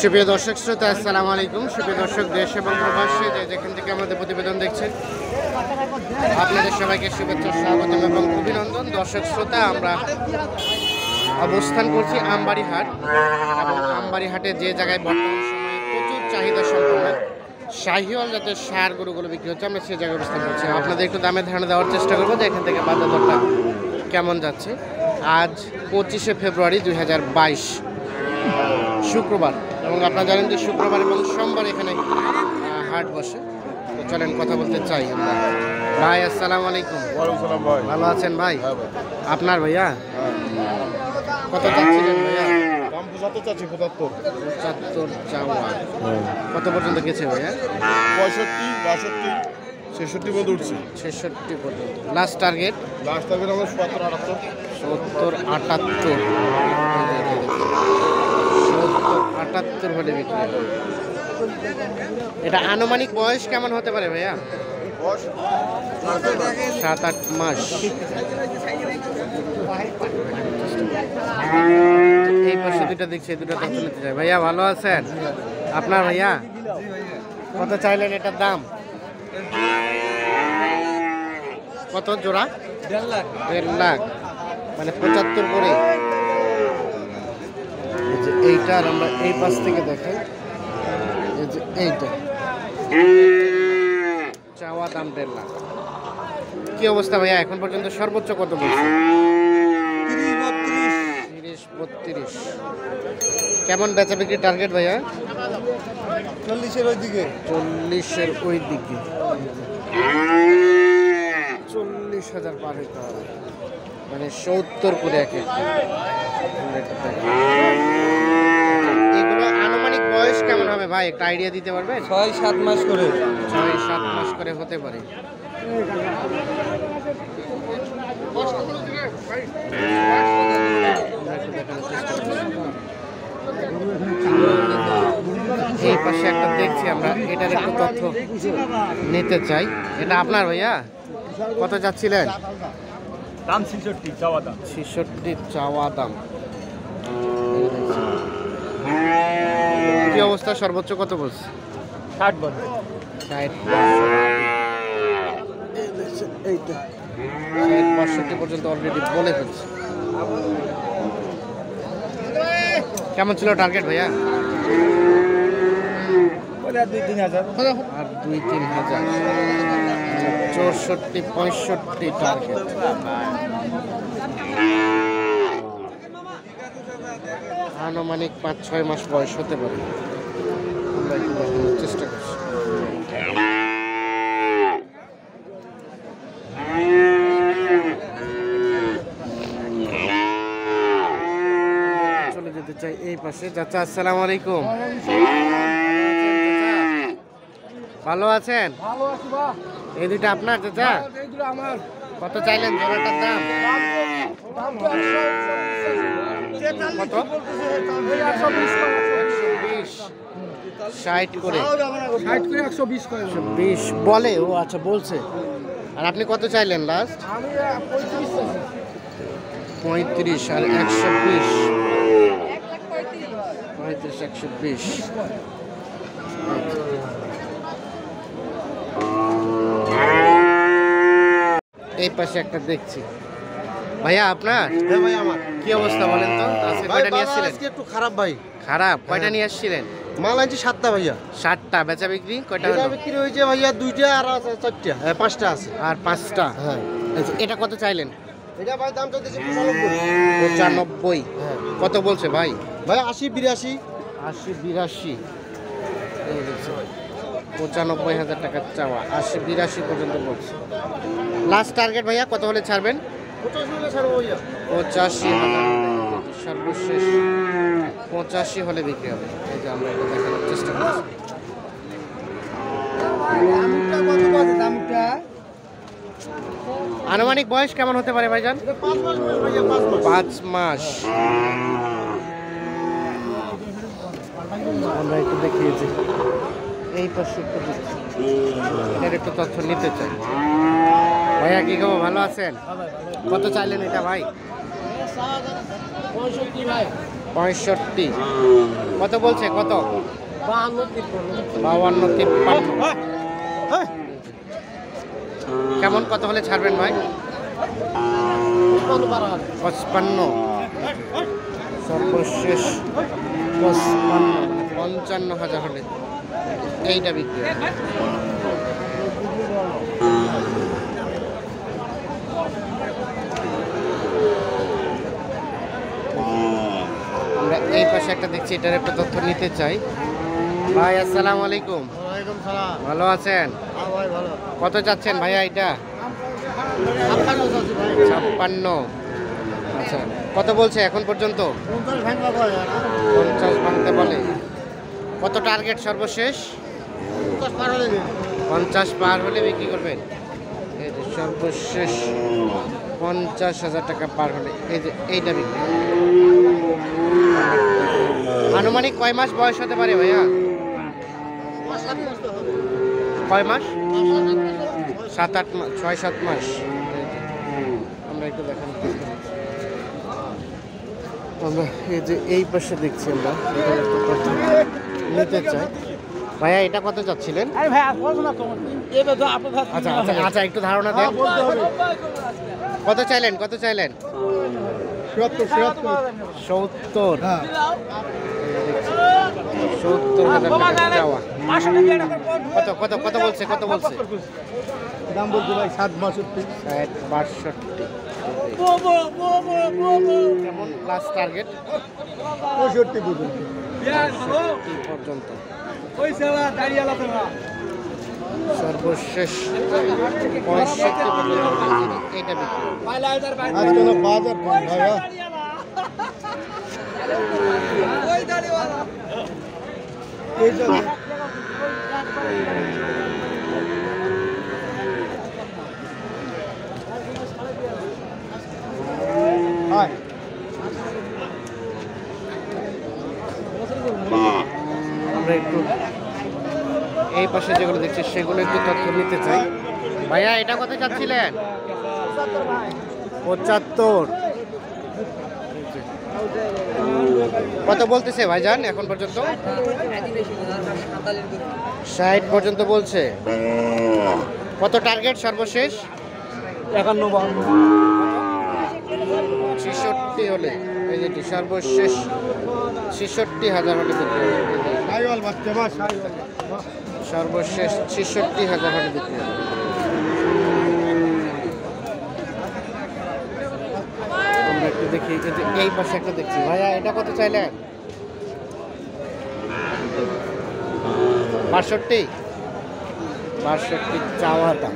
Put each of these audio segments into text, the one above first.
সুপ্রিয় দর্শক শ্রোতা, আসসালামু আলাইকুম। সুপ্রিয় দর্শক, দেশ এবং প্রবাসী যেখান থেকে আমাদের প্রতিবেদন দেখছেন, আপনাদের সবাইকে শুভেচ্ছা, স্বাগতম এবং অভিনন্দন। দর্শক শ্রোতা, আমরা অবস্থান করছি আমবাড়ি হাট, এবং আমবাড়ি হাটে যে জায়গায় বর্তমান সময়ে প্রচুর চাহিদা সম্পন্ন শাহিওয়াল জাতের ষাঁড় গরুগুলো বিক্রি হচ্ছে, আমরা সেই জায়গায় অবস্থান করছি। আপনাদের একটু দামের ধারণা দেওয়ার চেষ্টা করবো যে এখান থেকে বাজার দরটা কেমন যাচ্ছে। আজ 25শে ফেব্রুয়ারি 2022 শুক্রবার, এবং আপনারা জানেন যে শুক্রবার এবং সোমবার এখানে হাট বসে। তো চলেন কথা বলতে চাই আমরা। ভাই আসসালামু আলাইকুম। ভালো আছেন ভাই? আপনার ভাইয়া কত চাচ্ছিলেন ভাইয়া? 75 চাওয়া। কত পর্যন্ত গেছে ভাইয়া? 65, 62, 66 পর্যন্ত উঠছে। 66 পর্যন্ত। লাস্ট টার্গেট আমরা 70, 78 হলে বিক্রি হবে। এটা আনুমানিক বয়স কেমন হতে পারে ভাইয়া? 7-8 মাস। এই পাশে দুটা দেখছি, দুটো তথ্য নিতে চাই। ভাইয়া ভালো আছেন? আপনার ভাইয়া কত চাইলেন এটার দাম? কত জোড়া? 1.5 লাখ, মানে 75 করে। এইটা আর আমরা এই পাশ থেকে দেখাই, এই যে এইটা চাওয়া দাম 1.5 লাখ। কি অবস্থা ভাইয়া এখন পর্যন্ত সর্বোচ্চ কত বলছে? 30-32। কেমন বেচা বিক্রির টার্গেট ভাইয়া? 40-এর ওই দিকে। 40-এর ওই দিকে। 40,000 পার হইতে হবে, মানে 70 করে এক একটা। এগুলো আনুমানিক বয়স কেমন হবে ভাই, একটা আইডিয়া দিতে পারবেন? 6-7 মাস করে। 6-7 মাস করে হতে পারে। এই পাশে একটা দেখছি আমরা, এটার একটু তথ্য নিতে চাই। এটা আপনার ভাইয়া? কত যাচ্ছিলেন? দাম 66 চাওয়া দাম। 66 চাওয়া দাম। কি অবস্থা, সর্বোচ্চ কত বলছে? 60 বলে। 65 পর্যন্ত অলরেডি বলে ফেলছে। কেমন ছিল টার্গেট ভাইয়া? আর 2-3 হাজার, 64-65 টার্গেট। আনুমানিক 5-6 মাস বয়স হতে পারে। আমরা একটু দেখানোর চেষ্টা করছি। চলে যেতে চাই এই পাশে। চাচা আসসালামু আলাইকুম। ভালো আছেন? এই দুইটা আপনার চাচা? কত চাইলেন জোড়াটার দাম? কত? 120, 60 করে। 120 বলে? ও আচ্ছা, বলছে। আর আপনি কত চাইলেন লাস্ট? 35 আর 120। 120। এই পাশে একটা দেখছি। ভাইয়া আপনার? হ্যাঁ ভাই আমার। কি অবস্থা বলেন তো? আজকে কয়টা নিয়ে আসছিলেন? আজকে একটু খারাপ ভাই। খারাপ? কয়টা নিয়ে আসছিলেন? মাল আনছি 7টা ভাইয়া। 7টা। বেচা বিক্রি কয়টা হলো? এটা বিক্রি হয়েছে ভাইয়া 2টা আর 4টা, 5টা আছে। আর 5টা। হ্যাঁ। এটা কত চাইলেন? এটা ভাই দাম চাইতেছে 95। 95। হ্যাঁ। কত বলছে ভাই? ভাই 80-82। 80-82। 95,000 টাকা চাওয়া, 80-82 পর্যন্ত বলছে। লাস্ট টার্গেট ভাইয়া কত হলে ছাড়বেন? 85 হলে ছাড়বো ভাইয়া। 85,000 সর্বশেষ 85 হলে বিক্রি হবে। এই যে আমরা এটা দেখানোর চেষ্টা করছি। আনুমানিক বয়স কেমন হতে পারে ভাইজান? 5 মাস। আমরা একটু দেখিয়েছি এই পাশে, এটার একটু তথ্য নিতে চাই। ভাইয়া কি খবর, ভালো আছেন? কত চাইলেন এটা ভাই? 65। কত বলছে কত? 52-53। কেমন কত হলে ছাড়বেন ভাই? 55। সর্বশেষ 55,000 হলে এইটা বিক্রি হবে। আমরা এই পাশে একটা দেখছি, এটার একটা তথ্য নিতে চাই। ভাই আসসালামু আলাইকুম। ওয়ালাইকুম সালাম। ভালো আছেন? হ্যাঁ ভাই ভালো। কত চাচ্ছেন ভাইয়া এটা? 56। আচ্ছা, কত বলছে এখন পর্যন্ত? 50 ভাঙতে বলে। কত টার্গেট সর্বশেষ? 50 পার হলে বিক্রি করবেন। এই যে সর্বশেষ 50,000 টাকা পার হলে এই যে এইটা বিক্রি। আনুমানিক কয় মাস বয়স হতে পারে ভাইয়া? কয় মাস? 7-8 মাস, 6-7 মাস। আমরা একটু দেখান। আমরা এই যে এই পাশে দেখছি, আমরা নিতে চাই। ভাইয়া এটা কত চাচ্ছিলেন? আচ্ছা আচ্ছা আচ্ছা, একটু ধারণা দেন। কত চাইলেন? কত চাইলেন? 70। 70,000 টাকা চাওয়া। কত কত কত বলছে? কত বলছে? দাম বলছে ভাই 62। 62। কেমন লাস্ট টার্গেট? 65 পর্যন্ত। 65 পর্যন্ত। সর্বশেষ 65 পর্যন্ত এটা বিক্রি। আজকাল বাজার কম ভাইয়া। এই যে হাই আমরা একটু এই পাশে যেগুলো দেখছি সেগুলো একটু তথ্য নিতে চাই। ভাইয়া এটা কত চাচ্ছিলেন? 75। কত বলতেছে ভাইজান এখন পর্যন্ত? 60 পর্যন্ত বলছে। কত টার্গেট সর্বশেষ? 66 হলে এই যে সর্বশেষ 66,000 হলে বিক্রি হবে। সাইওয়াল বাচ্চা মা সাইওয়াল। সর্বশেষ 66,000 হলে বিক্রি হবে। আমরা একটু দেখি, এই পাশে একটা দেখছি। ভাইয়া এটা কত চাইলেন? 62। 62 চাওয়া দাম।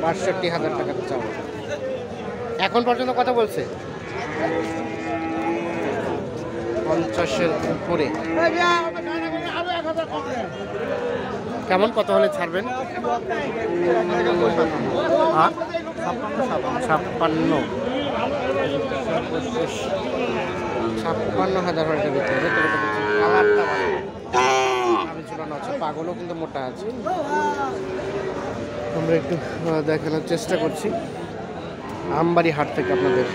62,000 টাকা চাওয়া। এখন পর্যন্ত কত বলছে? 50-এর উপরে। কেমন কত হলে ছাড়বেন? 56। 56,000 হলে বিক্রি হবে। কালারটা আমি ঝুলানো আছে, পাগলও কিন্তু মোটা আছে। আমরা একটু দেখানোর চেষ্টা করছি। আমবাড়ি হাট থেকে আপনাদের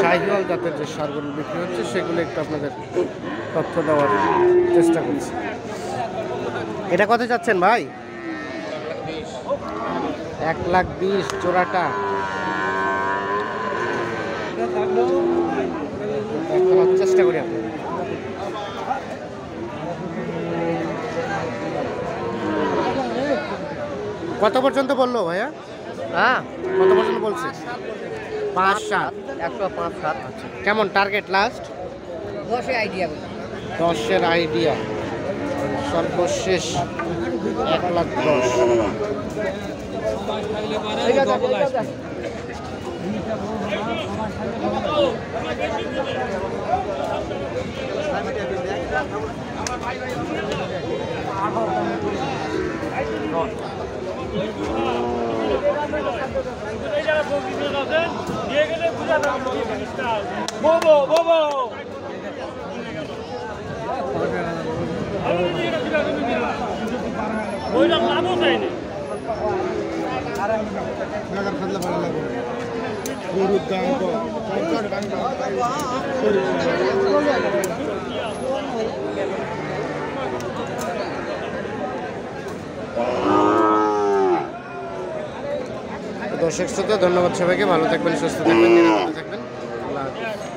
শাহিওয়াল জাতের যে সারগুলো বিক্রি হচ্ছে সেগুলো একটু আপনাদের তথ্য দেওয়ার চেষ্টা করছি। এটা কত চাচ্ছেন ভাই? 1,20,000 জোড়াটা। দেখানোর চেষ্টা করি আপনি। কত পর্যন্ত বললো ভাইয়া? হ্যাঁ কত পর্যন্ত বলছে? 5-7। 105-7। আচ্ছা, কেমন টার্গেট লাস্ট? 10 আইডিয়া। 10-এর আইডিয়া। সর্বশেষ 1,10,000। গরুর দাম দর্শক শ্রোতা ধন্যবাদ সবাইকে, ভালো থাকবেন, সুস্থ থাকবেন, নিরাপদে থাকবেন। আল্লাহ হাফেজ।